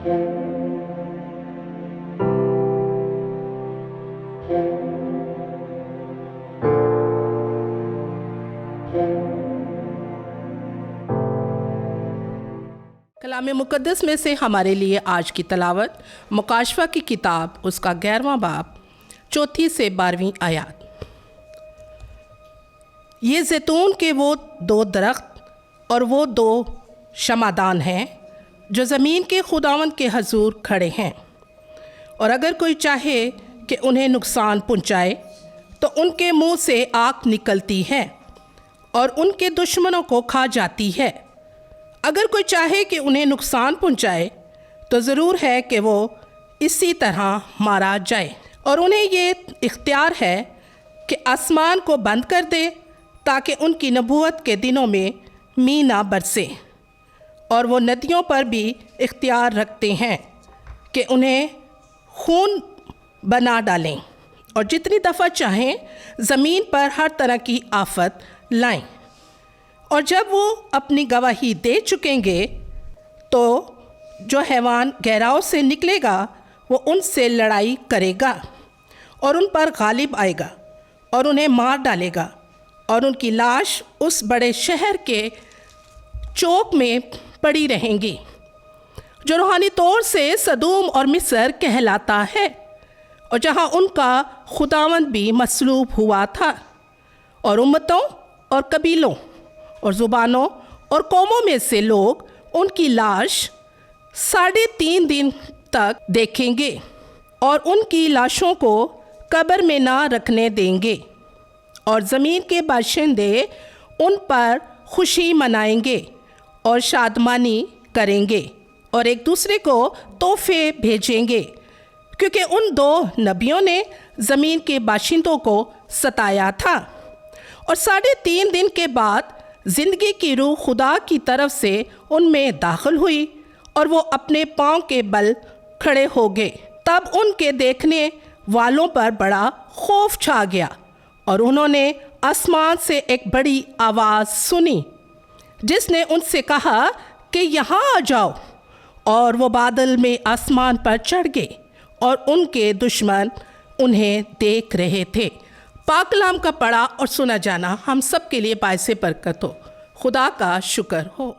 कलाम मुक़द्दस में से हमारे लिए आज की तलावत मुकाशवा की किताब उसका 11वां बाब 4 से 12 आयत। ये जैतून के वो 2 दरख्त और वो 2 शमादान हैं जो ज़मीन के खुदावंद के हजूर खड़े हैं, और अगर कोई चाहे कि उन्हें नुकसान पहुँचाए तो उनके मुँह से आग निकलती है और उनके दुश्मनों को खा जाती है। अगर कोई चाहे कि उन्हें नुकसान पहुंचाए तो ज़रूर है कि वो इसी तरह मारा जाए, और उन्हें ये इख्तियार है कि आसमान को बंद कर दे ताकि उनकी नबूवत के दिनों में मींह ना बरसे, और वो नदियों पर भी इख्तियार रखते हैं कि उन्हें खून बना डालें और जितनी दफ़ा चाहें ज़मीन पर हर तरह की आफत लाएं। और जब वो अपनी गवाही दे चुकेंगे तो जो हैवान गहराओं से निकलेगा वो उनसे लड़ाई करेगा और उन पर गालिब आएगा और उन्हें मार डालेगा, और उनकी लाश उस बड़े शहर के चौक में पड़ी रहेंगी जो रूहानी तौर से सदूम और मिस्र कहलाता है, और जहाँ उनका खुदावंद भी मसलूब हुआ था। और उम्मतों और कबीलों और ज़ुबानों और कौमों में से लोग उनकी लाश 3.5 दिन तक देखेंगे और उनकी लाशों को कब्र में ना रखने देंगे, और ज़मीन के बाशिंदे उन पर खुशी मनाएंगे और शादमानी करेंगे और एक दूसरे को तोहफे भेजेंगे, क्योंकि उन 2 नबियों ने ज़मीन के बाशिंदों को सताया था। और 3.5 दिन के बाद ज़िंदगी की रूह खुदा की तरफ से उनमें दाखिल हुई और वो अपने पाँव के बल खड़े हो गए। तब उनके देखने वालों पर बड़ा खौफ छा गया, और उन्होंने आसमान से एक बड़ी आवाज़ सुनी जिसने उनसे कहा कि यहाँ आ जाओ। और वो बादल में आसमान पर चढ़ गए और उनके दुश्मन उन्हें देख रहे थे। पाक कलाम का पढ़ा और सुना जाना हम सब के लिए बायसे बरकत हो। खुदा का शुक्र हो।